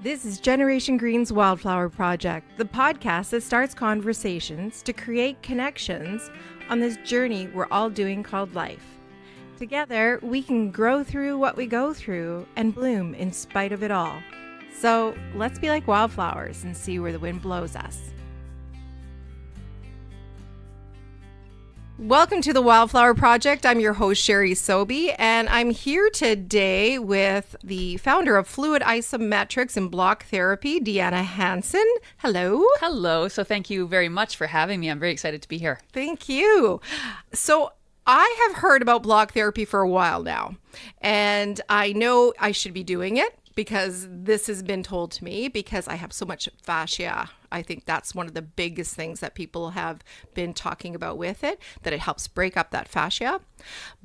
This is Generation Green's Wildflower Project, the podcast that starts conversations to create connections on this journey we're all doing called life. Together, we can grow through what we go through and bloom in spite of it all. So let's be like wildflowers and see where the wind blows us. Welcome to the Wildflower Project. I'm your host, Sherry Sobey, and I'm here today with the founder of Fluid Isometrics and Block Therapy, Deanna Hansen. Hello. Hello. So thank you very much for having me. I'm very excited to be here. Thank you. So I have heard about block therapy for a while now, and I know I should be doing it because this has been told to me because I have so much fascia. I think that's one of the biggest things that people have been talking about with it, that it helps break up that fascia.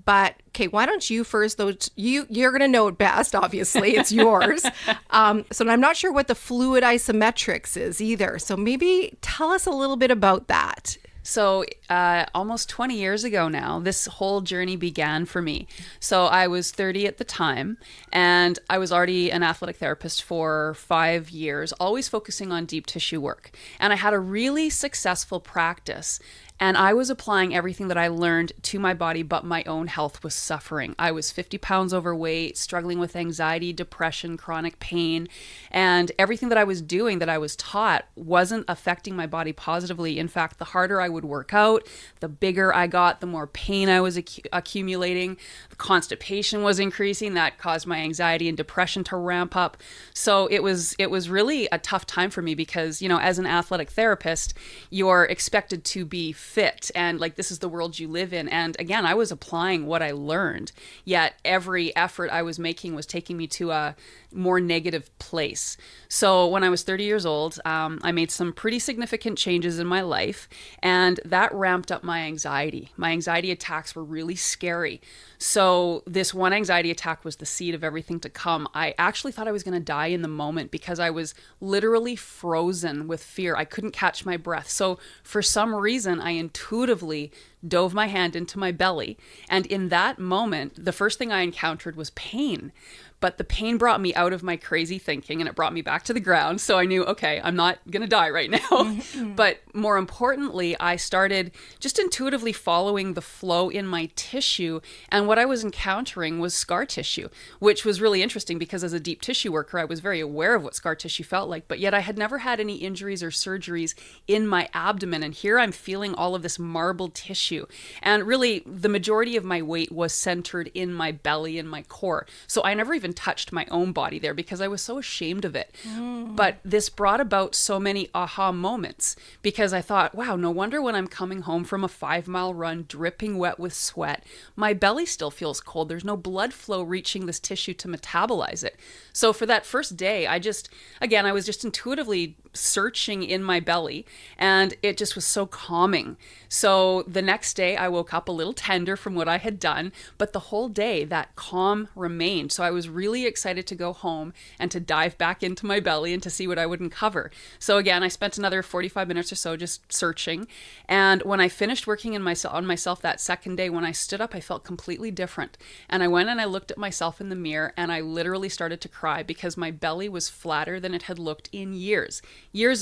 But okay, why don't you first, though, you're going to know it best, obviously, it's yours. So I'm not sure what the fluid isometrics is either. So maybe tell us a little bit about that. So almost 20 years ago now, this whole journey began for me. So I was 30 at the time, and I was already an athletic therapist for 5 years, always focusing on deep tissue work. And I had a really successful practice. And I was applying everything that I learned to my body, but my own health was suffering. I was 50 pounds overweight, struggling with anxiety, depression, chronic pain, and everything that I was doing that I was taught wasn't affecting my body positively. In fact, the harder I would work out, the bigger I got, the more pain I was accumulating. The constipation was increasing. That caused my anxiety and depression to ramp up. So it was really a tough time for me because, you know, as an athletic therapist, you're expected to be fit and like this is the world you live in. And again, I was applying what I learned, yet every effort I was making was taking me to a more negative place. So when I was 30 years old, I made some pretty significant changes in my life, and that ramped up my anxiety. My anxiety attacks were really scary. So this one anxiety attack was the seed of everything to come. I actually thought I was going to die in the moment because I was literally frozen with fear. I couldn't catch my breath. So for some reason, I intuitively dove my hand into my belly. And in that moment, the first thing I encountered was pain. But the pain brought me out of my crazy thinking and it brought me back to the ground. So I knew, okay, I'm not going to die right now. Mm-hmm. But more importantly, I started just intuitively following the flow in my tissue. And what I was encountering was scar tissue, which was really interesting because as a deep tissue worker, I was very aware of what scar tissue felt like. But yet I had never had any injuries or surgeries in my abdomen. And here I'm feeling all of this marble tissue. And really, the majority of my weight was centered in my belly and my core. So I never even touched my own body there because I was so ashamed of it. But this brought about so many aha moments because I thought, wow, no wonder when I'm coming home from a 5-mile run dripping wet with sweat, my belly still feels cold. There's no blood flow reaching this tissue to metabolize it. So for that first day, I was just intuitively searching in my belly, and it just was so calming. So the next day I woke up a little tender from what I had done, but the whole day that calm remained. So I was really excited to go home and to dive back into my belly and to see what I would uncover. So again, I spent another 45 minutes or so just searching. And when I finished working on myself that second day, when I stood up, I felt completely different. And I went and I looked at myself in the mirror and I literally started to cry because my belly was flatter than it had looked in years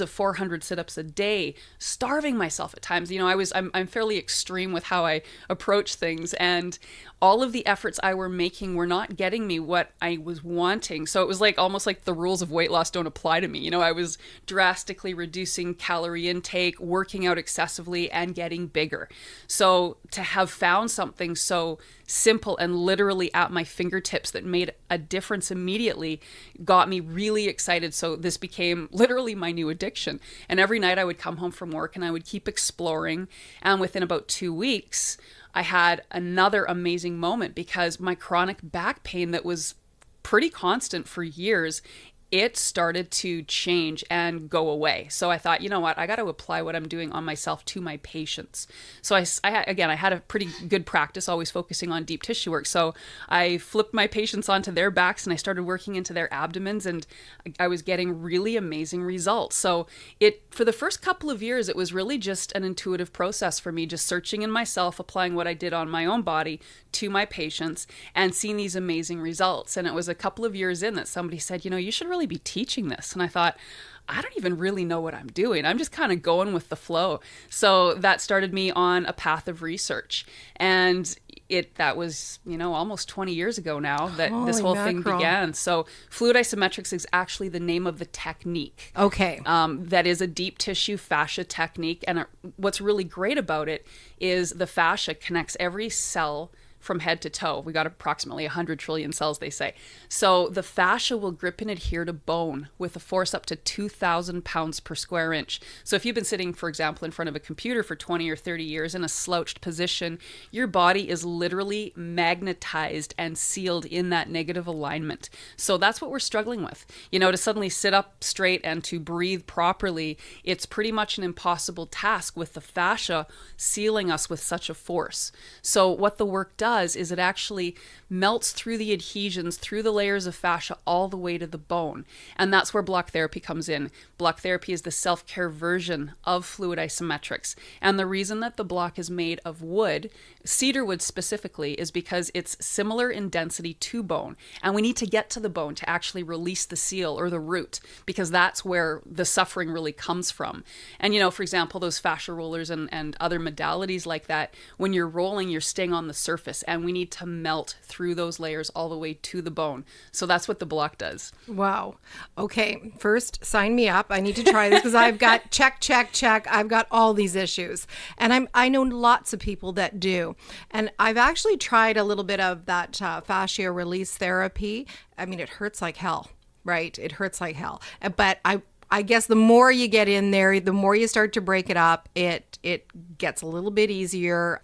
of 400 sit-ups a day, starving myself at times. You know, I'm fairly extreme with how I approach things, and all of the efforts I were making were not getting me what I was wanting. So it was like almost like the rules of weight loss don't apply to me. You know, I was drastically reducing calorie intake, working out excessively, and getting bigger. So to have found something so simple and literally at my fingertips that made a difference immediately got me really excited. So this became literally my new addiction. And every night I would come home from work and I would keep exploring. And within about 2 weeks, I had another amazing moment because my chronic back pain that was pretty constant for years, it started to change and go away. So I thought, you know what, I got to apply what I'm doing on myself to my patients. So I had a pretty good practice, always focusing on deep tissue work. So I flipped my patients onto their backs and I started working into their abdomens, and I was getting really amazing results. So for the first couple of years, it was really just an intuitive process for me, just searching in myself, applying what I did on my own body to my patients and seeing these amazing results. And it was a couple of years in that somebody said, you know, you should really really be teaching this. And I thought, I don't even really know what I'm doing. I'm just kind of going with the flow. So that started me on a path of research. And that was, almost 20 years ago now that this whole thing began. So fluid isometrics is actually the name of the technique. Okay. That is a deep tissue fascia technique. And what's really great about it is the fascia connects every cell from head to toe. We got approximately 100 trillion cells, they say. So the fascia will grip and adhere to bone with a force up to 2,000 pounds per square inch. So if you've been sitting, for example, in front of a computer for 20 or 30 years in a slouched position, your body is literally magnetized and sealed in that negative alignment. So that's what we're struggling with. To suddenly sit up straight and to breathe properly, it's pretty much an impossible task with the fascia sealing us with such a force. So what the work does is it actually melts through the adhesions, through the layers of fascia, all the way to the bone. And that's where block therapy comes in. Block therapy is the self-care version of fluid isometrics. And the reason that the block is made of wood, cedar wood specifically, is because it's similar in density to bone. And we need to get to the bone to actually release the seal or the root, because that's where the suffering really comes from. And, for example, those fascia rollers and other modalities like that, when you're rolling, you're staying on the surface, and we need to melt through those layers all the way to the bone. So that's what the block does. Wow. Okay. First, sign me up. I need to try this because I've got check. I've got all these issues. And I know lots of people that do. And I've actually tried a little bit of that fascia release therapy. I mean, it hurts like hell, right? It hurts like hell. But I guess the more you get in there, the more you start to break it up, it gets a little bit easier.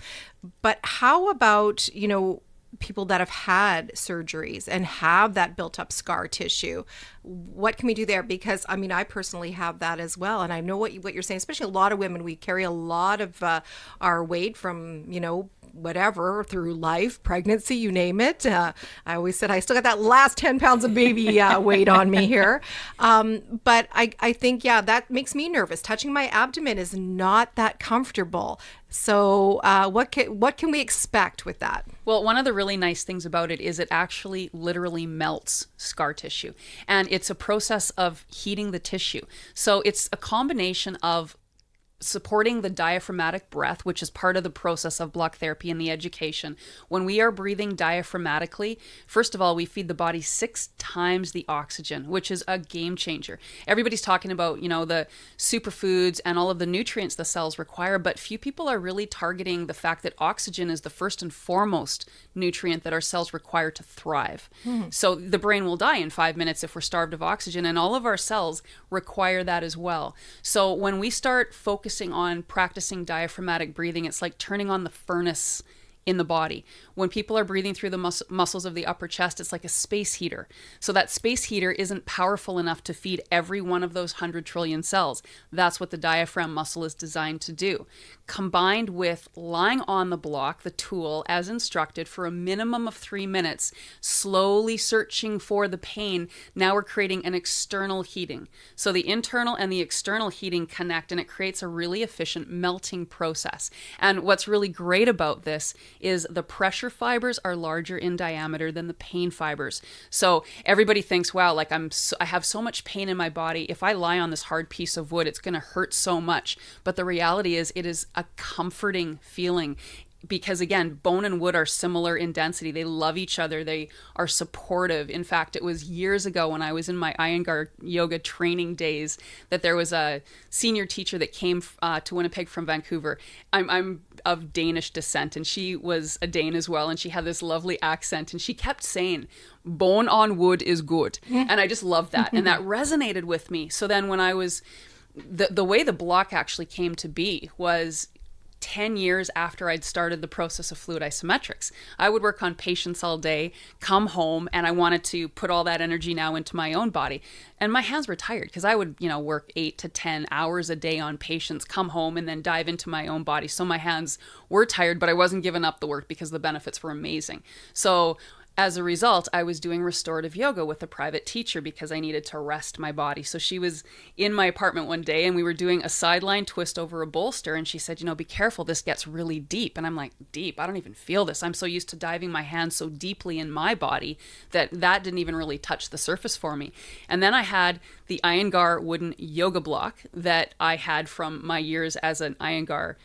But how about, people that have had surgeries and have that built up scar tissue? What can we do there? Because I personally have that as well. And I know what you're saying, especially a lot of women, we carry a lot of our weight from, whatever, through life, pregnancy, you name it. I always said I still got that last 10 pounds of baby weight on me here. But I think, that makes me nervous. Touching my abdomen is not that comfortable. So what can we expect with that? Well, one of the really nice things about it is it actually literally melts scar tissue. And it's a process of heating the tissue. So it's a combination of supporting the diaphragmatic breath, which is part of the process of block therapy in the education. When we are breathing diaphragmatically, first of all, we feed the body 6 times the oxygen, which is a game changer. Everybody's talking about, the superfoods and all of the nutrients the cells require, but few people are really targeting the fact that oxygen is the first and foremost nutrient that our cells require to thrive. So the brain will die in 5 minutes if we're starved of oxygen, and all of our cells require that as well. So when we start focusing on practicing diaphragmatic breathing, it's like turning on the furnace in the body. When people are breathing through the muscles of the upper chest, it's like a space heater. So that space heater isn't powerful enough to feed every one of those 100 trillion cells. That's what the diaphragm muscle is designed to do. Combined with lying on the block, the tool, as instructed for a minimum of 3 minutes, slowly searching for the pain, now we're creating an external heating. So the internal and the external heating connect, and it creates a really efficient melting process. And what's really great about this is the pressure fibers are larger in diameter than the pain fibers. So everybody thinks, wow, like I have so much pain in my body. If I lie on this hard piece of wood, it's going to hurt so much. But the reality is it is a comforting feeling. Because again, bone and wood are similar in density. They love each other. They are supportive. In fact, it was years ago when I was in my Iyengar yoga training days that there was a senior teacher that came to Winnipeg from Vancouver. I'm of Danish descent, and she was a Dane as well, and she had this lovely accent, and she kept saying, "Bone on wood is good." And I just loved that, and that resonated with me. So then when I was, the way the block actually came to be was 10 years after I'd started the process of fluid isometrics. I would work on patients all day, come home, and I wanted to put all that energy now into my own body. And my hands were tired because I would, work 8 to 10 hours a day on patients, come home, and then dive into my own body. So my hands were tired, but I wasn't giving up the work because the benefits were amazing. So as a result, I was doing restorative yoga with a private teacher because I needed to rest my body. So she was in my apartment one day and we were doing a sideline twist over a bolster. And she said, be careful, this gets really deep. And I'm like, deep? I don't even feel this. I'm so used to diving my hands so deeply in my body that didn't even really touch the surface for me. And then I had the Iyengar wooden yoga block that I had from my years as an Iyengar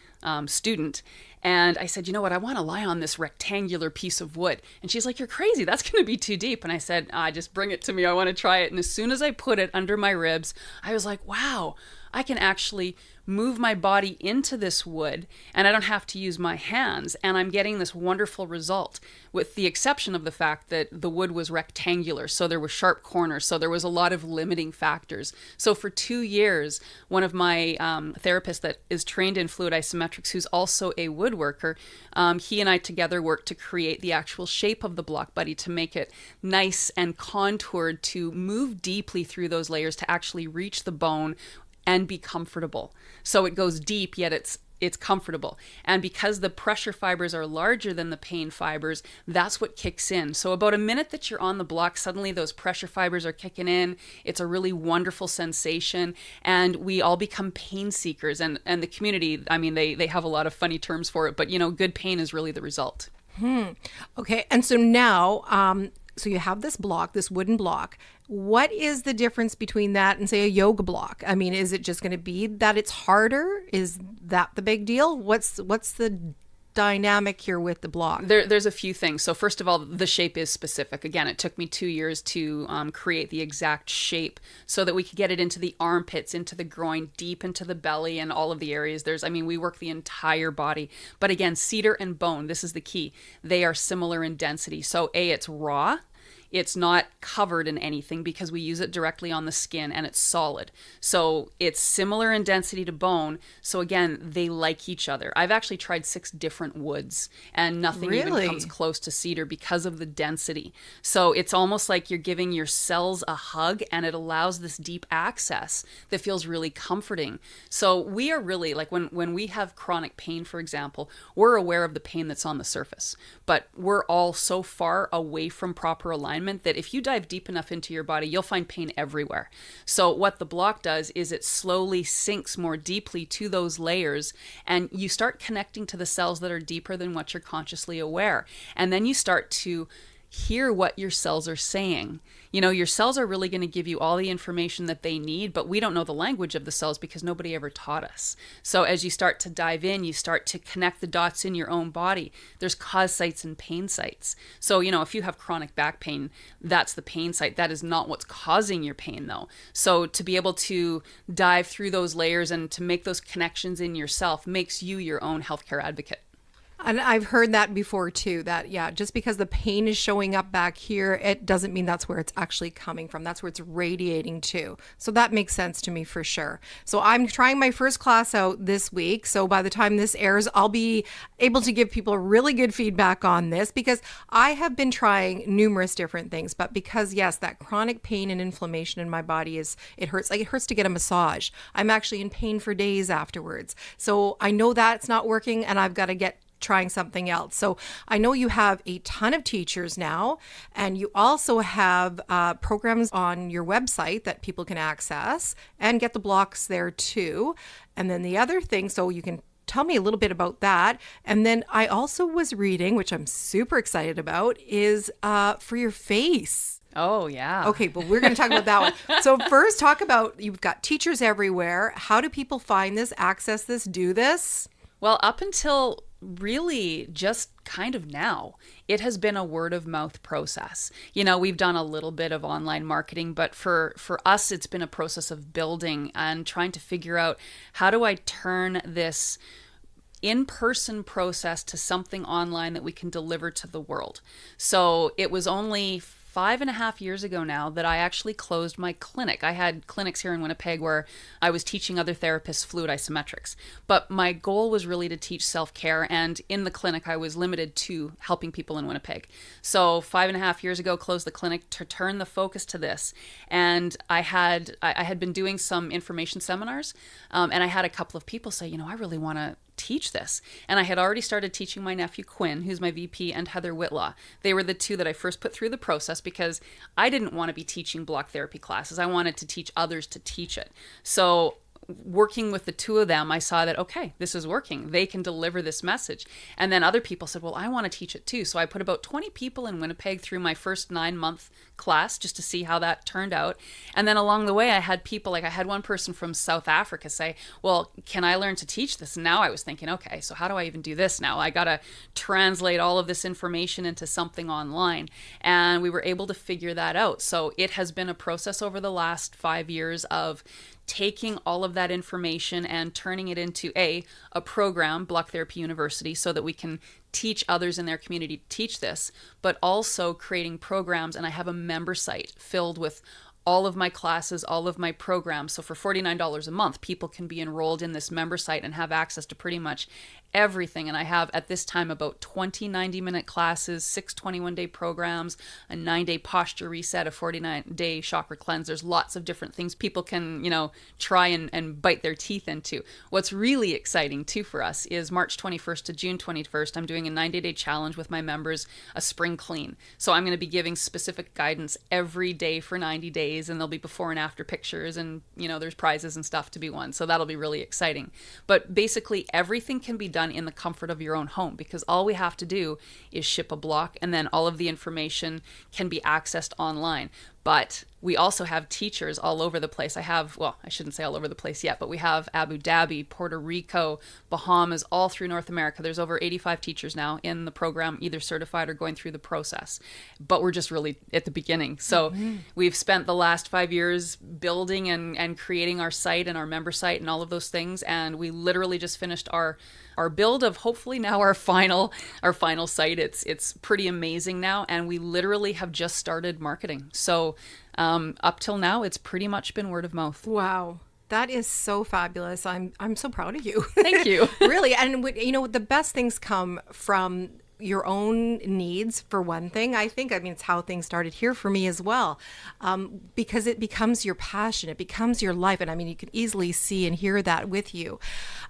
student. And I said, you know what, I want to lie on this rectangular piece of wood. And she's like, you're crazy. That's going to be too deep. And I said, just bring it to me. I want to try it. And as soon as I put it under my ribs, I was like, wow, I can actually move my body into this wood and I don't have to use my hands. And I'm getting this wonderful result, with the exception of the fact that the wood was rectangular. So there were sharp corners. So there was a lot of limiting factors. So for 2 years, one of my therapists that is trained in fluid isometrics, who's also a woodworker, he and I together worked to create the actual shape of the block buddy to make it nice and contoured to move deeply through those layers to actually reach the bone and be comfortable. So it goes deep, yet it's comfortable. And because the pressure fibers are larger than the pain fibers, that's what kicks in. So about a minute that you're on the block, suddenly those pressure fibers are kicking in. It's a really wonderful sensation. And we all become pain seekers. And the community, I mean, they have a lot of funny terms for it, but good pain is really the result. Okay. And so now, so you have this block, this wooden block. What is the difference between that and, say, a yoga block? I mean, is it just going to be that it's harder? Is that the big deal? What's the dynamic here with the block? There's a few things. So first of all, the shape is specific. Again, it took me 2 years to create the exact shape so that we could get it into the armpits, into the groin, deep into the belly, and all of the areas. We work the entire body. But again, cedar and bone, this is the key. They are similar in density. So it's raw. It's not covered in anything because we use it directly on the skin and it's solid. So it's similar in density to bone. So again, they like each other. I've actually tried 6 different woods and nothing even comes close to cedar because of the density. So it's almost like you're giving your cells a hug and it allows this deep access that feels really comforting. So we are really, like when we have chronic pain, for example, we're aware of the pain that's on the surface, but we're all so far away from proper alignment that if you dive deep enough into your body, you'll find pain everywhere. So what the block does is it slowly sinks more deeply to those layers and you start connecting to the cells that are deeper than what you're consciously aware. And then you start to hear what your cells are saying. Your cells are really going to give you all the information that they need, but we don't know the language of the cells because nobody ever taught us. So as you start to dive in, you start to connect the dots in your own body. There's cause sites and pain sites. So, if you have chronic back pain, that's the pain site. That is not what's causing your pain though. So to be able to dive through those layers and to make those connections in yourself makes you your own healthcare advocate. And I've heard that before too, that, just because the pain is showing up back here, it doesn't mean that's where it's actually coming from. That's where it's radiating to. So that makes sense to me for sure. So I'm trying my first class out this week. So by the time this airs, I'll be able to give people really good feedback on this because I have been trying numerous different things. But because, yes, that chronic pain and inflammation in my body it hurts. Like it hurts to get a massage. I'm actually in pain for days afterwards. So I know that's not working and I've got to get trying something else. So I know you have a ton of teachers now, and you also have programs on your website that people can access and get the blocks there too. And then the other thing, so you can tell me a little bit about that. And then I also was reading, which I'm super excited about, is for your face. Oh, yeah. Okay, but we're going to talk about that one. So first, talk about, you've got teachers everywhere. How do people find this, access this, do this? Well, up until really just kind of now, it has been a word of mouth process. We've done a little bit of online marketing, but for us, it's been a process of building and trying to figure out how do I turn this in-person process to something online that we can deliver to the world. So it was only 5.5 years ago now that I actually closed my clinic. I had clinics here in Winnipeg where I was teaching other therapists fluid isometrics, but my goal was really to teach self-care, and in the clinic I was limited to helping people in Winnipeg. So 5.5 years ago, closed the clinic to turn the focus to this, and I had been doing some information seminars, and I had a couple of people say, I really want to teach this. And I had already started teaching my nephew Quinn, who's my VP, and Heather Whitlaw. They were the two that I first put through the process because I didn't want to be teaching block therapy classes. I wanted to teach others to teach it. So working with the two of them, I saw that, okay, this is working. They can deliver this message. And then other people said, well, I want to teach it too. So I put about 20 people in Winnipeg through my first 9-month class just to see how that turned out. And then along the way, I had people, like I had one person from South Africa say, well, can I learn to teach this? And now I was thinking, okay, so how do I even do this now? I got to translate all of this information into something online. And we were able to figure that out. So it has been a process over the last 5 years of taking all of that information and turning it into a program, Block Therapy University, so that we can teach others in their community to teach this, but also creating programs. And I have a member site filled with all of my classes, all of my programs. So for $49 a month, people can be enrolled in this member site and have access to pretty much everything. And I have at this time about 20 90-minute classes, 6 21-day programs, a 9-day posture reset, a 49-day chakra cleanse. There's lots of different things people can, try and bite their teeth into. What's really exciting too for us is March 21st to June 21st, I'm doing a 90-day challenge with my members, a spring clean. So I'm going to be giving specific guidance every day for 90 days, and there'll be before and after pictures, and there's prizes and stuff to be won. So that'll be really exciting. But basically everything can be done in the comfort of your own home, because all we have to do is ship a block, and then all of the information can be accessed online. But we also have teachers all over the place. I shouldn't say all over the place yet, but we have Abu Dhabi, Puerto Rico, Bahamas, all through North America. There's over 85 teachers now in the program, either certified or going through the process. But we're just really at the beginning. So we've spent the last 5 years building and creating our site and our member site and all of those things. And we literally just finished our build of hopefully now our final site. It's pretty amazing now, and we literally have just started marketing. So up till now, it's pretty much been word of mouth. Wow. That is so fabulous. I'm so proud of you. Thank you. Really. And the best things come from your own needs, for one thing. I think, it's how things started here for me as well, because it becomes your passion, it becomes your life. And you can easily see and hear that with you.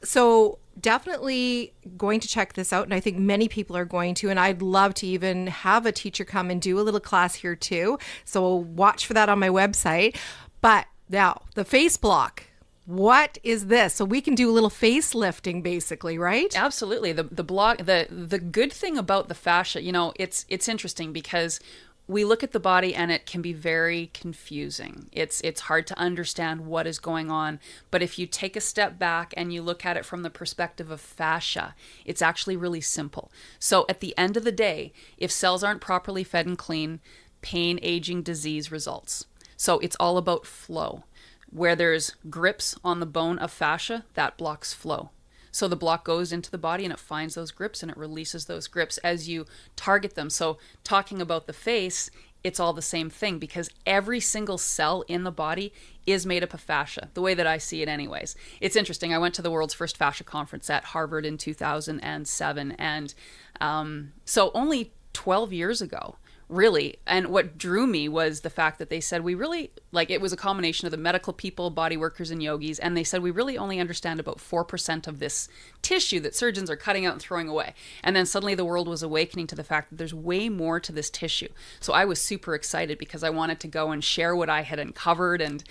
So definitely going to check this out. And I think many people are going to, and I'd love to even have a teacher come and do a little class here too. So watch for that on my website. But now the face block. What is this? So we can do a little facelifting, basically, right? Absolutely. The block, the good thing about the fascia, it's interesting because we look at the body and it can be very confusing. It's hard to understand what is going on. But if you take a step back and you look at it from the perspective of fascia, it's actually really simple. So at the end of the day, if cells aren't properly fed and clean, pain, aging, disease results. So it's all about flow. Where there's grips on the bone of fascia, that blocks flow. So the block goes into the body and it finds those grips and it releases those grips as you target them. So talking about the face, it's all the same thing, because every single cell in the body is made up of fascia, the way that I see it anyways. It's interesting. I went to the world's first fascia conference at Harvard in 2007. And so only 12 years ago, really. And what drew me was the fact that they said we really, it was a combination of the medical people, body workers, and yogis. And they said we really only understand about 4% of this tissue that surgeons are cutting out and throwing away. And then suddenly the world was awakening to the fact that there's way more to this tissue. So I was super excited because I wanted to go and share what I had uncovered. And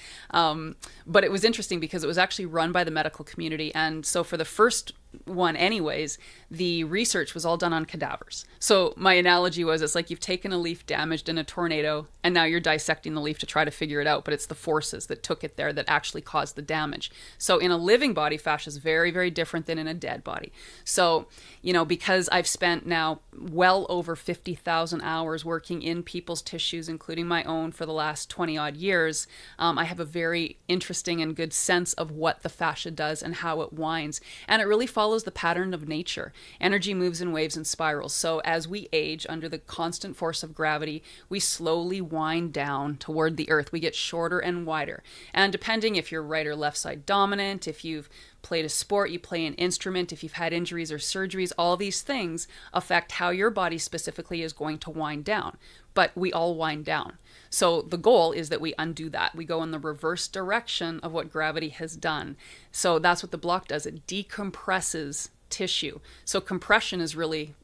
but it was interesting because it was actually run by the medical community. And so for the first one anyways, the research was all done on cadavers. So my analogy was, it's like you've taken a leaf damaged in a tornado and now you're dissecting the leaf to try to figure it out, but it's the forces that took it there that actually caused the damage. So in a living body, fascia is very, very different than in a dead body. So, because I've spent now well over 50,000 hours working in people's tissues, including my own, for the last 20 odd years, I have a very interesting and good sense of what the fascia does and how it winds. And it really follows the pattern of nature. Energy moves in waves and spirals. So as we age under the constant force of gravity, we slowly wind down toward the earth. We get shorter and wider. And depending if you're right or left side dominant, if you've played a sport, you play an instrument, if you've had injuries or surgeries, all these things affect how your body specifically is going to wind down. But we all wind down. So the goal is that we undo that. We go in the reverse direction of what gravity has done. So that's what the block does. It decompresses tissue. So compression is really,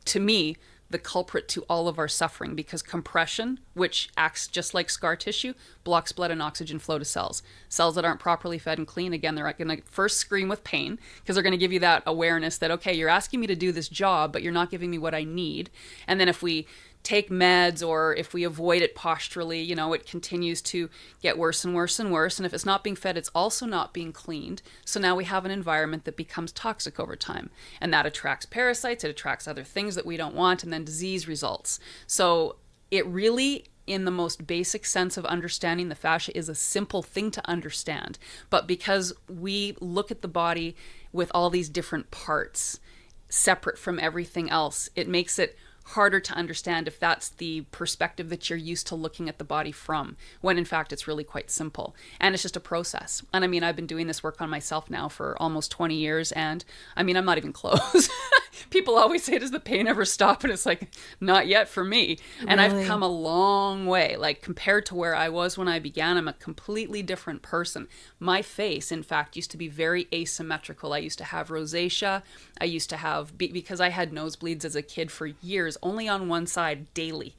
to me, the culprit to all of our suffering, because compression, which acts just like scar tissue, blocks blood and oxygen flow to cells. Cells that aren't properly fed and clean, again, they're going to first scream with pain, because they're going to give you that awareness that, okay, you're asking me to do this job, but you're not giving me what I need. And then if we take meds, or if we avoid it posturally, it continues to get worse and worse and worse. And if it's not being fed, it's also not being cleaned. So now we have an environment that becomes toxic over time. And that attracts parasites, it attracts other things that we don't want, and then disease results. So it really, in the most basic sense of understanding the fascia, is a simple thing to understand. But because we look at the body with all these different parts, separate from everything else, it makes it harder to understand if that's the perspective that you're used to looking at the body from, when in fact it's really quite simple. And it's just a process. And I mean, I've been doing this work on myself now for almost 20 years, and I mean, I'm not even close. People always say, does the pain ever stop? And it's like, not yet for me. And Really? I've come a long way. Like, compared to where I was when I began, I'm a completely different person. My face, in fact, used to be very asymmetrical. I used to have rosacea. I used to have, because I had nosebleeds as a kid for years, only on one side daily.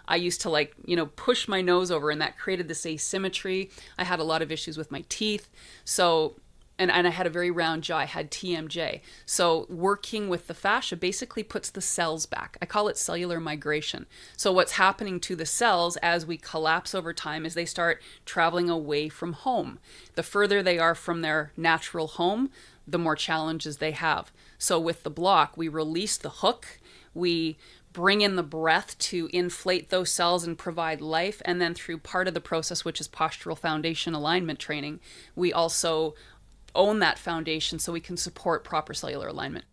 I used to push my nose over, and that created this asymmetry. I had a lot of issues with my teeth. So, and I had a very round jaw. I had TMJ. So working with the fascia basically puts the cells back. I call it cellular migration. So what's happening to the cells as we collapse over time is they start traveling away from home. The further they are from their natural home, the more challenges they have. So with the block, we release the hook, we bring in the breath to inflate those cells and provide life. And then through part of the process, which is postural foundation alignment training, we also own that foundation so we can support proper cellular alignment.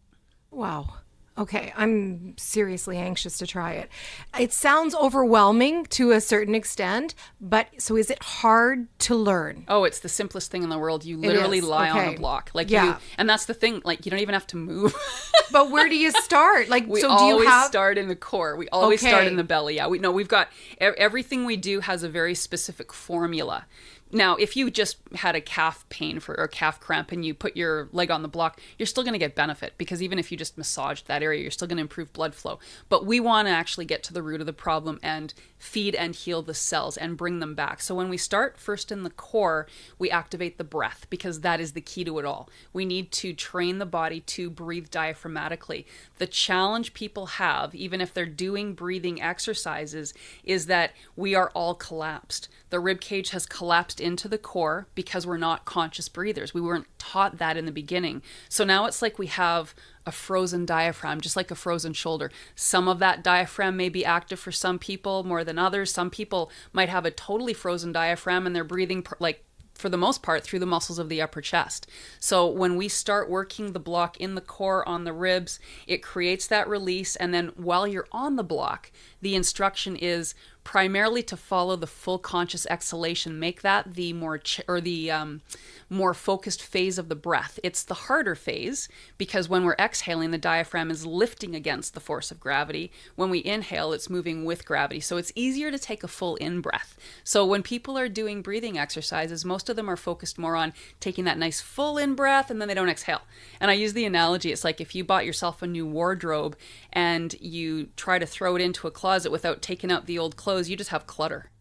Wow. Okay, I'm seriously anxious to try it. It sounds overwhelming to a certain extent, but so is it hard to learn? Oh, it's the simplest thing in the world. You literally lie on a block. And that's the thing, you don't even have to move. But where do you start? We always start in the core. We always start in the belly. Yeah, we've got everything we do has a very specific formula. Now, if you just had a calf pain or calf cramp and you put your leg on the block, you're still going to get benefit, because even if you just massaged that area, you're still going to improve blood flow. But we want to actually get to the root of the problem and feed and heal the cells and bring them back. So when we start first in the core, we activate the breath, because that is the key to it all. We need to train the body to breathe diaphragmatically. The challenge people have, even if they're doing breathing exercises, is that we are all collapsed. The rib cage has collapsed into the core because we're not conscious breathers. We weren't taught that in the beginning. So now it's like we have a frozen diaphragm, just like a frozen shoulder. Some of that diaphragm may be active for some people more than others. Some people might have a totally frozen diaphragm and they're breathing for the most part through the muscles of the upper chest. So when we start working the block in the core on the ribs, it creates that release. And then while you're on the block, the instruction is primarily to follow the full conscious exhalation. Make that the more focused phase of the breath. It's the harder phase, because when we're exhaling, the diaphragm is lifting against the force of gravity. When we inhale, it's moving with gravity. So it's easier to take a full in-breath. So when people are doing breathing exercises, most of them are focused more on taking that nice full in-breath, and then they don't exhale. And I use the analogy, it's like if you bought yourself a new wardrobe and you try to throw it into a closet without taking out the old clothes, you just have clutter.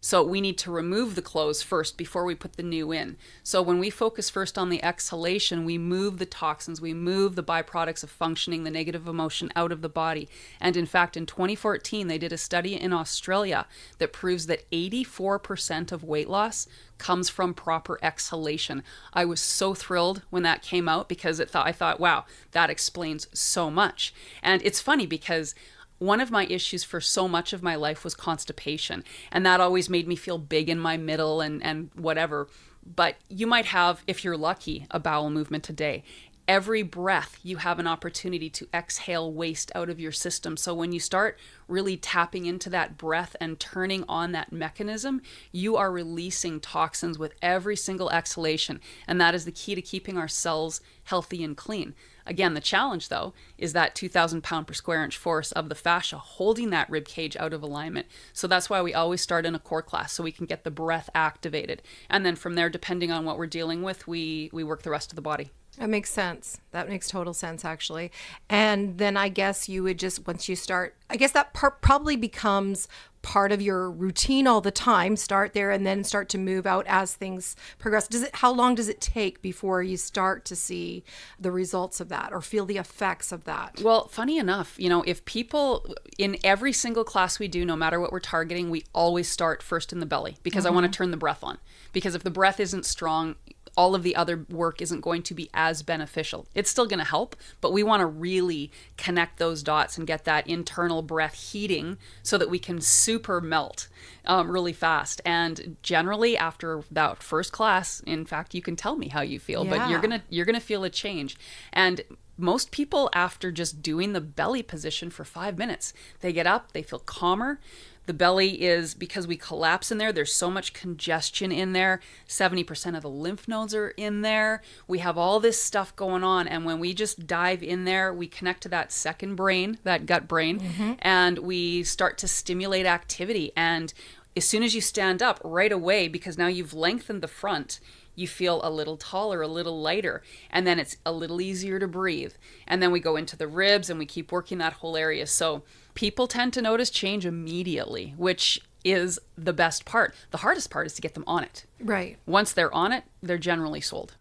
So we need to remove the clothes first before we put the new in. So when we focus first on the exhalation, we move the toxins, we move the byproducts of functioning, the negative emotion out of the body. And in fact, in 2014, they did a study in Australia that proves that 84% of weight loss comes from proper exhalation. I was so thrilled when that came out, because I thought, wow, that explains so much. And it's funny because one of my issues for so much of my life was constipation, and that always made me feel big in my middle and whatever. But you might have, if you're lucky, a bowel movement a day. Every breath, you have an opportunity to exhale waste out of your system. So when you start really tapping into that breath and turning on that mechanism, you are releasing toxins with every single exhalation. And that is the key to keeping our cells healthy and clean. Again, the challenge, though, is that 2,000 pound per square inch force of the fascia holding that rib cage out of alignment. So that's why we always start in a core class, so we can get the breath activated. And then from there, depending on what we're dealing with, we work the rest of the body. That makes sense. That makes total sense, actually. And then I guess you would just, once you start, I guess that part probably becomes part of your routine all the time. Start there and then start to move out as things progress. How long does it take before you start to see the results of that or feel the effects of that? Well, funny enough, if people, in every single class we do, no matter what we're targeting, we always start first in the belly, because I want to turn the breath on. Because if the breath isn't strong, all of the other work isn't going to be as beneficial. It's still going to help, but we want to really connect those dots and get that internal breath heating so that we can super melt really fast. And generally after that first class, in fact, you can tell me how you feel, but you're gonna feel a change. And most people, after just doing the belly position for 5 minutes, they get up, they feel calmer. The belly is, because we collapse in there, there's so much congestion in there. 70% of the lymph nodes are in there. We have all this stuff going on. And when we just dive in there, we connect to that second brain, that gut brain, and we start to stimulate activity. And as soon as you stand up right away, because now you've lengthened the front, you feel a little taller, a little lighter, and then it's a little easier to breathe. And then we go into the ribs and we keep working that whole area. So people tend to notice change immediately, which is the best part. The hardest part is to get them on it. Right. Once they're on it, they're generally sold.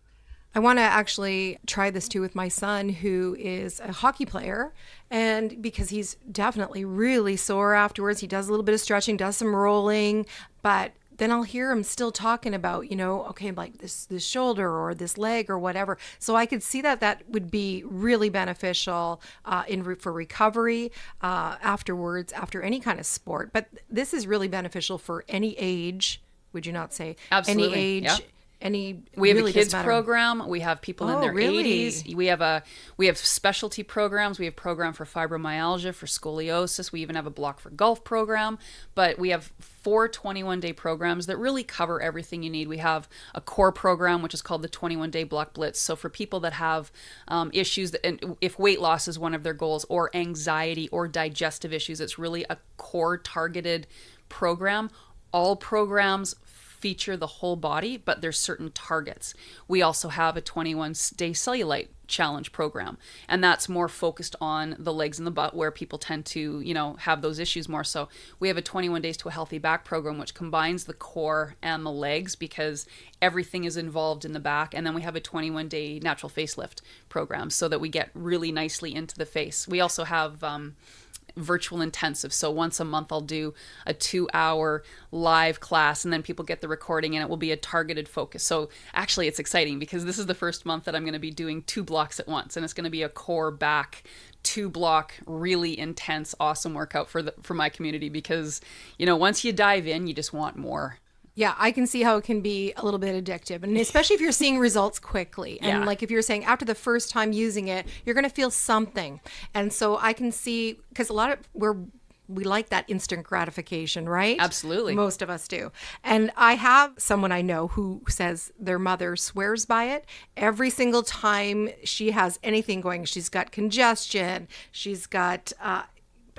I want to actually try this too with my son, who is a hockey player. And because he's definitely really sore afterwards, he does a little bit of stretching, does some rolling, but then I'll hear him still talking about, okay, like this shoulder or this leg or whatever. So I could see that would be really beneficial for recovery afterwards, after any kind of sport. But this is really beneficial for any age, would you not say? Absolutely. Any age. Yeah. We have a kids program. We have people in their really? 80s. We have specialty programs. We have program for fibromyalgia, for scoliosis. We even have a block for golf program. But we have 4 21-day programs that really cover everything you need. We have a core program, which is called the 21-day block blitz. So for people that have issues, and if weight loss is one of their goals, or anxiety or digestive issues, it's really a core targeted program. All programs feature the whole body, but there's certain targets. We also have a 21-day cellulite challenge program, and that's more focused on the legs and the butt, where people tend to, have those issues more. So we have a 21 days to a healthy back program, which combines the core and the legs, because everything is involved in the back. And then we have a 21-day natural facelift program, so that we get really nicely into the face. We also have virtual intensive. So once a month I'll do a 2-hour live class, and then people get the recording, and it will be a targeted focus. So actually it's exciting, because this is the first month that I'm going to be doing 2 blocks at once, and it's going to be a core back 2-block, really intense, awesome workout for my community, because once you dive in, you just want more. Yeah, I can see how it can be a little bit addictive, and especially if you're seeing results quickly. And like if you're saying after the first time using it, you're going to feel something. And so I can see, because a lot of we like that instant gratification, right? Absolutely. Most of us do. And I have someone I know who says their mother swears by it. Every single time she has anything going, she's got congestion, she's got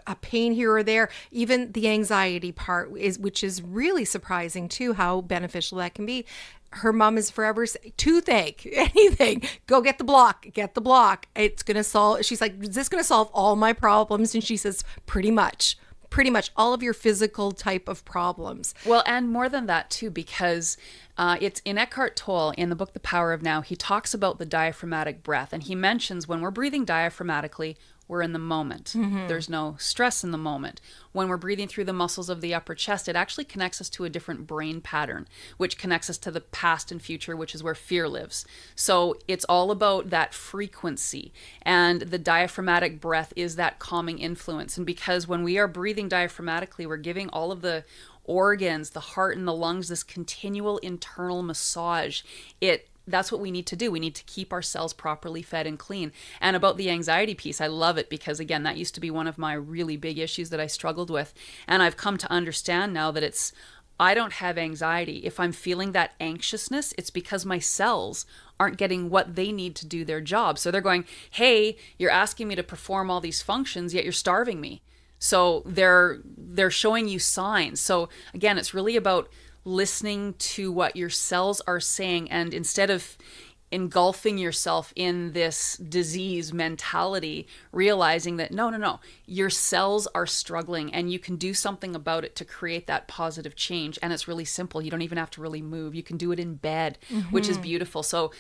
a pain here or there, even the anxiety part which is really surprising too, how beneficial that can be. Her mom is forever saying, toothache, anything, go get the block. It's going to solve, she's like, is this going to solve all my problems? And she says, pretty much all of your physical type of problems. Well, and more than that too, because it's in Eckhart Tolle, in the book, The Power of Now, he talks about the diaphragmatic breath, and he mentions when we're breathing diaphragmatically, we're in the moment. There's no stress in the moment. When we're breathing through the muscles of the upper chest, it actually connects us to a different brain pattern, which connects us to the past and future, which is where fear lives. So it's all about that frequency. And the diaphragmatic breath is that calming influence. And because when we are breathing diaphragmatically, we're giving all of the organs, the heart and the lungs, this continual internal massage. It that's what we need to do. We need to keep our cells properly fed and clean. And about the anxiety piece, I love it because, again, that used to be one of my really big issues that I struggled with. And I've come to understand now that I don't have anxiety. If I'm feeling that anxiousness, it's because my cells aren't getting what they need to do their job. So they're going, hey, you're asking me to perform all these functions, yet you're starving me. So they're showing you signs. So again, it's really about listening to what your cells are saying, and instead of engulfing yourself in this disease mentality, realizing that no, your cells are struggling and you can do something about it to create that positive change. And it's really simple. You don't even have to really move. You can do it in bed, which is beautiful. So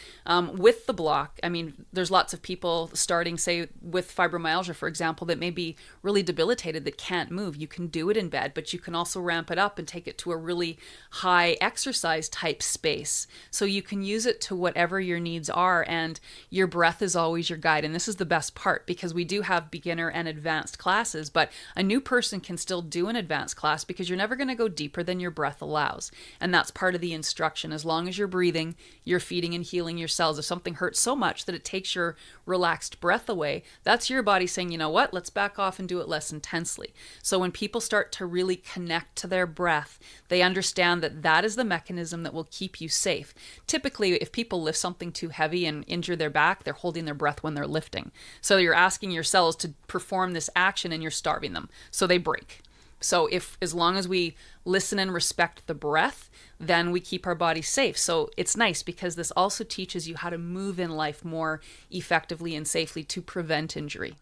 with the block, I mean, there's lots of people starting, say, with fibromyalgia, for example, that may be really debilitated, that can't move. You can do it in bed, but you can also ramp it up and take it to a really high exercise type space. So you can use it to whatever your needs are, and your breath is always your guide. And this is the best part, because we do have beginner and advanced classes, but a new person can still do an advanced class because you're never going to go deeper than your breath allows. And that's part of the instruction. As long as you're breathing, you're feeding and healing your cells. If something hurts so much that it takes your relaxed breath away, that's your body saying, you know what, let's back off and do it less intensely. So when people start to really connect to their breath, they understand that that is the mechanism that will keep you safe. Typically, if people lift something too heavy and injure their back, they're holding their breath when they're lifting. So you're asking your cells to perform this action and you're starving them. So they break. So as long as we listen and respect the breath, then we keep our body safe. So it's nice because this also teaches you how to move in life more effectively and safely to prevent injury.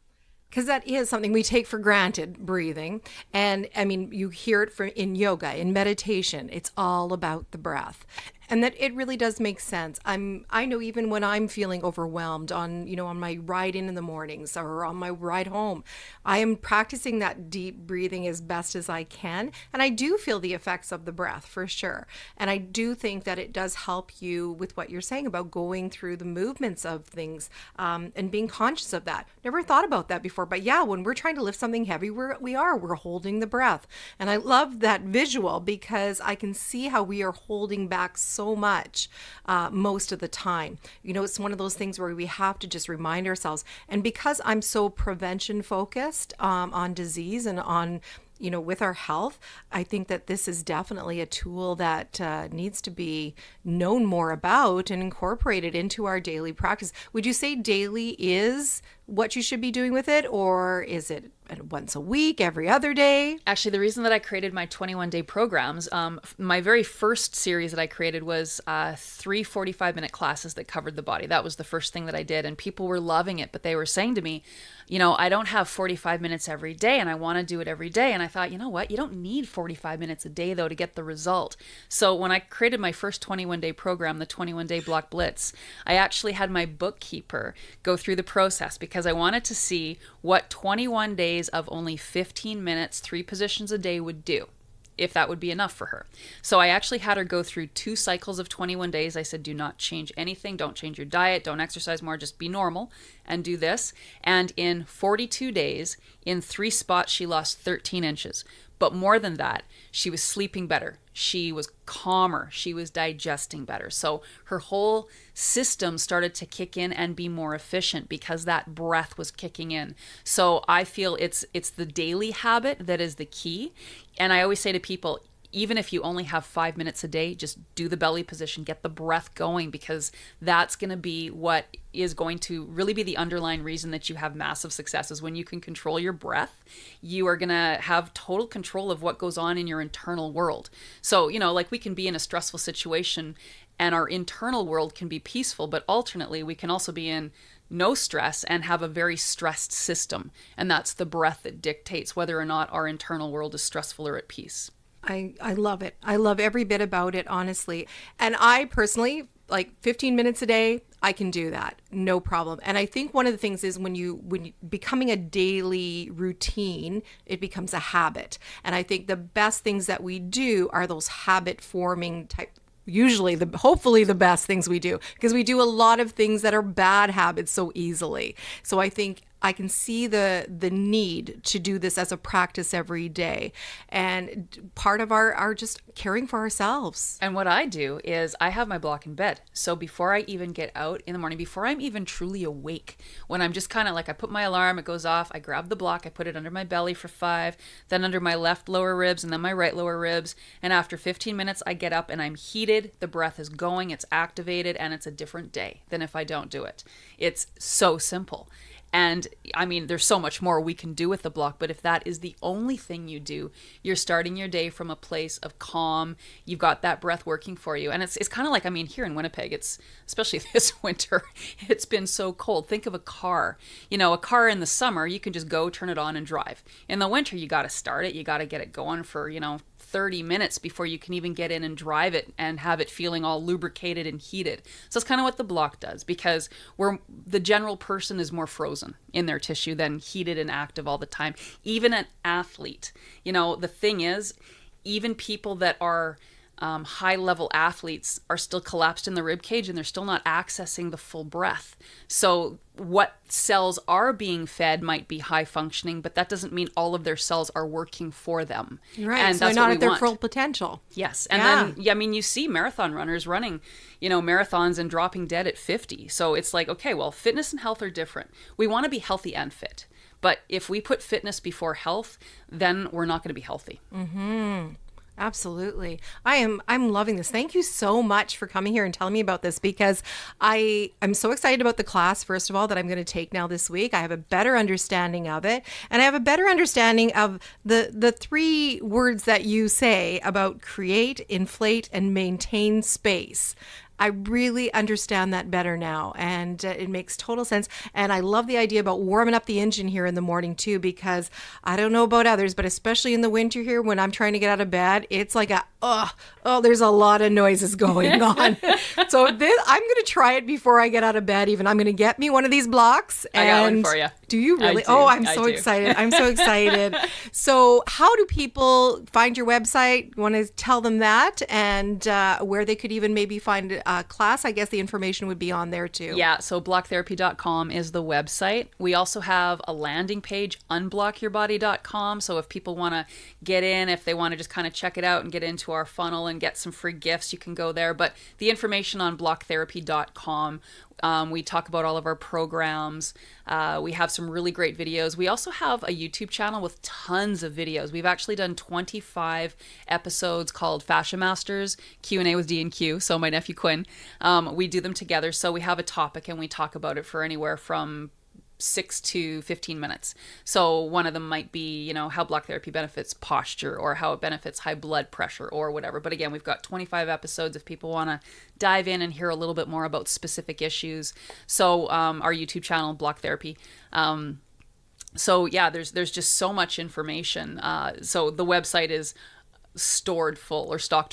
Because that is something we take for granted, breathing. And I mean, you hear it in yoga, in meditation, it's all about the breath. And that it really does make sense. I know even when I'm feeling overwhelmed on my ride in the mornings or on my ride home, I am practicing that deep breathing as best as I can. And I do feel the effects of the breath for sure. And I do think that it does help you with what you're saying about going through the movements of things and being conscious of that. Never thought about that before. But yeah, when we're trying to lift something heavy, we're holding the breath. And I love that visual because I can see how we are holding back so much most of the time. It's one of those things where we have to just remind ourselves. And because I'm so prevention focused on disease and on with our health, I think that this is definitely a tool that needs to be known more about and incorporated into our daily practice. Would you say daily is what you should be doing with it, or is it once a week, every other day? Actually, the reason that I created my 21-day programs, my very first series that I created was 3 45-minute classes that covered the body. That was the first thing that I did, and people were loving it, but they were saying to me, I don't have 45 minutes every day, and I want to do it every day. And I thought, you know what? You don't need 45 minutes a day, though, to get the result. So when I created my first 21-day program, the 21-day Block Blitz, I actually had my bookkeeper go through the process because I wanted to see what 21 days of only 15 minutes, 3 positions a day would do, if that would be enough for her. So I actually had her go through 2 cycles of 21 days. I said, do not change anything. Don't change your diet. Don't exercise more. Just be normal and do this. And in 42 days, in 3 spots, she lost 13 inches. But more than that, she was sleeping better. She was calmer. She was digesting better. So her whole system started to kick in and be more efficient because that breath was kicking in. So I feel it's the daily habit that is the key. And I always say to people, even if you only have 5 minutes a day, just do the belly position, get the breath going, because that's going to be what is going to really be the underlying reason that you have massive successes. When you can control your breath, you are going to have total control of what goes on in your internal world. So, like we can be in a stressful situation and our internal world can be peaceful, but alternately we can also be in no stress and have a very stressed system. And that's the breath that dictates whether or not our internal world is stressful or at peace. I love it. I love every bit about it, honestly. And I personally, like 15 minutes a day, I can do that. No problem. And I think one of the things is when you becoming a daily routine, it becomes a habit. And I think the best things that we do are those habit forming type, hopefully the best things we do, because we do a lot of things that are bad habits so easily. So I think I can see the need to do this as a practice every day, and part of our just caring for ourselves. And what I do is I have my block in bed. So before I even get out in the morning, before I'm even truly awake, when I'm just kind of like, I put my alarm, it goes off, I grab the block, I put it under my belly for 5, then under my left lower ribs, and then my right lower ribs. And after 15 minutes, I get up and I'm heated. The breath is going, it's activated, and it's a different day than if I don't do it. It's so simple. And I mean, there's so much more we can do with the block, but if that is the only thing you do, you're starting your day from a place of calm. You've got that breath working for you. And it's kind of like, I mean, here in Winnipeg, it's, especially this winter, it's been so cold. Think of a car. You know, a car in the summer, you can just go turn it on and drive. In the winter, you got to start it. You got to get it going for, 30 minutes before you can even get in and drive it and have it feeling all lubricated and heated. So that's kind of what the block does, because the general person is more frozen in their tissue than heated and active all the time. Even an athlete, the thing is, even people that are high-level athletes are still collapsed in the rib cage, and they're still not accessing the full breath. So what cells are being fed might be high functioning, but that doesn't mean all of their cells are working for them. Right. And so that's they're not what at their want. full potential. Yes. And then, you see marathon runners running, marathons and dropping dead at 50. So it's like, okay, well, fitness and health are different. We want to be healthy and fit. But if we put fitness before health, then we're not going to be healthy. Mm-hmm. Absolutely. I'm loving this. Thank you so much for coming here and telling me about this, because I'm so excited about the class, first of all, that I'm going to take now this week. I have a better understanding of it, and I have a better understanding of the 3 words that you say about create, inflate, and maintain space. I really understand that better now, and it makes total sense. And I love the idea about warming up the engine here in the morning too, because I don't know about others, but especially in the winter here, when I'm trying to get out of bed, it's like there's a lot of noises going on. So I'm going to try it before I get out of bed. Even I'm going to get me one of these blocks. And I got one for you. Do you really? I do. Oh, I'm so excited. I'm so excited. So how do people find your website? Want to tell them that, and where they could even maybe find a class? I guess the information would be on there too. Yeah, so blocktherapy.com is the website. We also have a landing page, unblockyourbody.com. So if people want to get in, if they want to just kind of check it out and get into our funnel and get some free gifts, you can go there. But the information on blocktherapy.com. We talk about all of our programs. We have some really great videos. We also have a YouTube channel with tons of videos. We've actually done 25 episodes called Fascia Masters, Q&A with D&Q, so my nephew Quinn. We do them together, so we have a topic and we talk about it for anywhere from 6 to 15 minutes. So one of them might be, how block therapy benefits posture, or how it benefits high blood pressure, or whatever. But again, we've got 25 episodes if people want to dive in and hear a little bit more about specific issues. So our YouTube channel, Block Therapy. So yeah, there's just so much information. So the website is stocked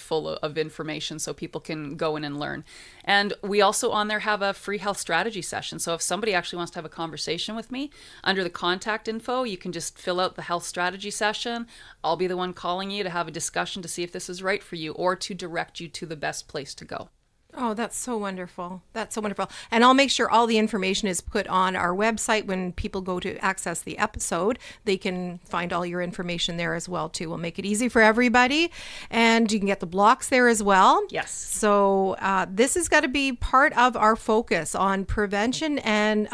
full of information, so people can go in and learn. And we also on there have a free health strategy session. So if somebody actually wants to have a conversation with me, under the contact info, you can just fill out the health strategy session. I'll be the one calling you to have a discussion to see if this is right for you, or to direct you to the best place to go. Oh, that's so wonderful. That's so wonderful. And I'll make sure all the information is put on our website. When people go to access the episode, they can find all your information there as well, too. We'll make it easy for everybody. And you can get the blocks there as well. Yes. So this has got to be part of our focus on prevention. And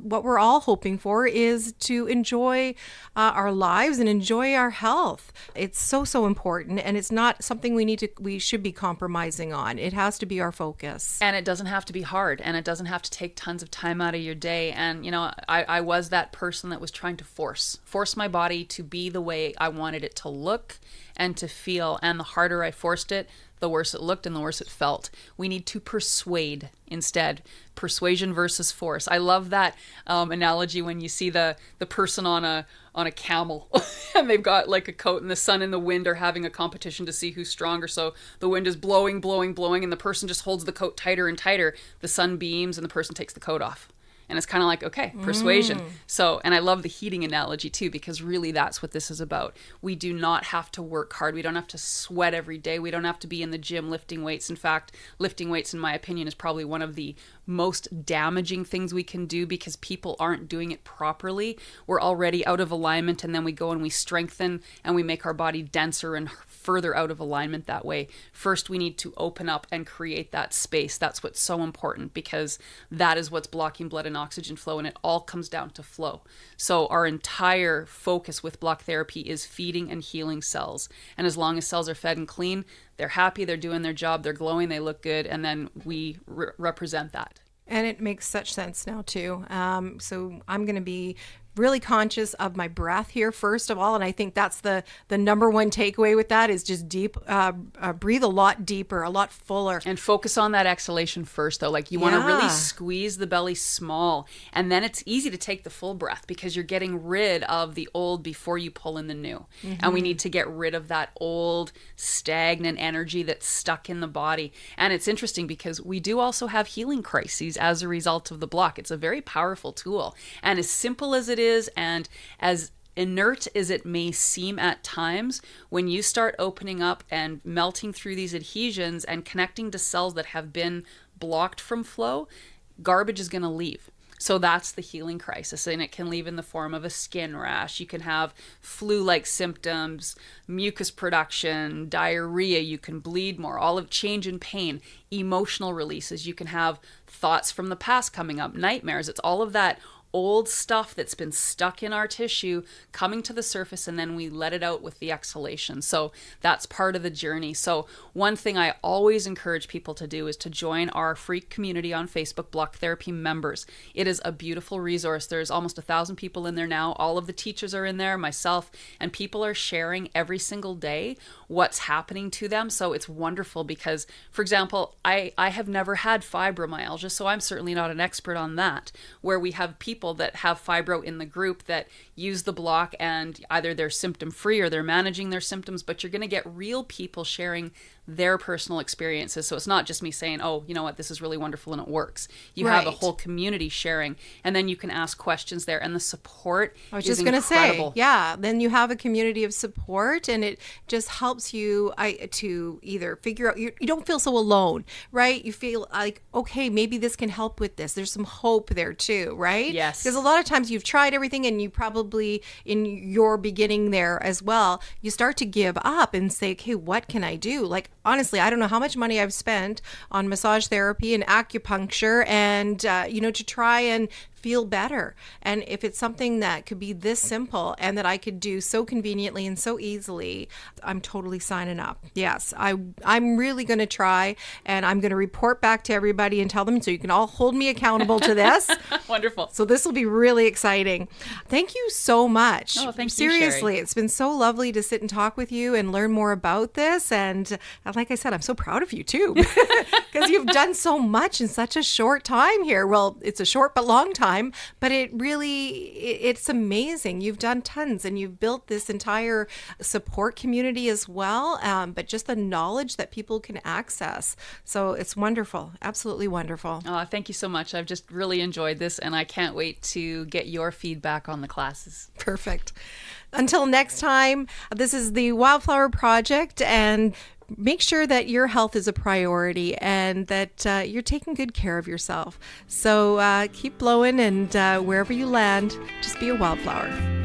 what we're all hoping for is to enjoy our lives and enjoy our health. It's so, so important. And it's not something we should be compromising on. It has to be our focus. And it doesn't have to be hard, and it doesn't have to take tons of time out of your day. And I was that person that was trying to force my body to be the way I wanted it to look and to feel. And the harder I forced it, the worse it looked and the worse it felt. We need to persuade instead. Persuasion versus force. I love that analogy when you see the person on a camel and they've got like a coat, and the sun and the wind are having a competition to see who's stronger. So the wind is blowing, and the person just holds the coat tighter and tighter. The sun beams and the person takes the coat off. And it's kind of like, okay, persuasion. So, and I love the heating analogy too, because really that's what this is about. We do not have to work hard. We don't have to sweat every day. We don't have to be in the gym lifting weights. In fact, lifting weights, in my opinion, is probably one of the most damaging things we can do, because people aren't doing it properly. We're already out of alignment, and then we go and we strengthen and we make our body denser and further out of alignment that way. First, we need to open up and create that space. That's what's so important, because that is what's blocking blood and oxygen flow, and it all comes down to flow. So our entire focus with block therapy is feeding and healing cells. And as long as cells are fed and clean, they're happy, they're doing their job, they're glowing, they look good, and then we represent that. And it makes such sense now too. So I'm going to be really conscious of my breath here first of all, and I think that's the number one takeaway with that is just deep breathe a lot deeper, a lot fuller, and focus on that exhalation first though. Like you want to really squeeze the belly small, and then it's easy to take the full breath because you're getting rid of the old before you pull in the new. And we need to get rid of that old stagnant energy that's stuck in the body. And it's interesting because we do also have healing crises as a result of the block. It's a very powerful tool, and as simple as it is and as inert as it may seem at times, when you start opening up and melting through these adhesions and connecting to cells that have been blocked from flow, garbage is going to leave. So that's the healing crisis, and it can leave in the form of a skin rash. You can have flu-like symptoms, mucus production, diarrhea. You can bleed more, all of change in pain, emotional releases. You can have thoughts from the past coming up, nightmares. It's all of that old stuff that's been stuck in our tissue coming to the surface, and then we let it out with the exhalation. So that's part of the journey. So one thing I always encourage people to do is to join our free community on Facebook, Block Therapy Members. It is a beautiful resource. There's almost 1,000 people in there now. All of the teachers are in there, myself, and people are sharing every single day what's happening to them. So it's wonderful because, for example, I have never had fibromyalgia, so I'm certainly not an expert on that, where we have people that have fibro in the group that use the block and either they're symptom free or they're managing their symptoms, but you're going to get real people sharing their personal experiences. So it's not just me saying, oh, you know what, this is really wonderful and it works. You have a whole community sharing, and then you can ask questions there, and the support is incredible. I was just going to say, yeah, then you have a community of support, and it just helps you to either figure out, you don't feel so alone, right? You feel like, okay, maybe this can help with this. There's some hope there too, right? Yes. Because a lot of times you've tried everything, and you probably, in your beginning there as well, you start to give up and say, okay, what can I do? Like, honestly, I don't know how much money I've spent on massage therapy and acupuncture and, to try and feel better. And if it's something that could be this simple and that I could do so conveniently and so easily, I'm totally signing up. Yes, I'm really going to try, and I'm going to report back to everybody and tell them, so you can all hold me accountable to this. Wonderful. So this will be really exciting. Thank you so much. Oh, thank you, Seriously, Sherry. it's been so lovely to sit and talk with you and learn more about this. And like I said, I'm so proud of you too, because you've done so much in such a short time here. Well, it's a short but long time. But it's amazing. You've done tons, and you've built this entire support community as well, but just the knowledge that people can access. So it's wonderful. Absolutely wonderful. Oh, thank you so much. I've just really enjoyed this, and I can't wait to get your feedback on the classes. Perfect. Until next time, this is the Wildflower Project, and make sure that your health is a priority and that you're taking good care of yourself. So keep blowing, and wherever you land, just be a wildflower.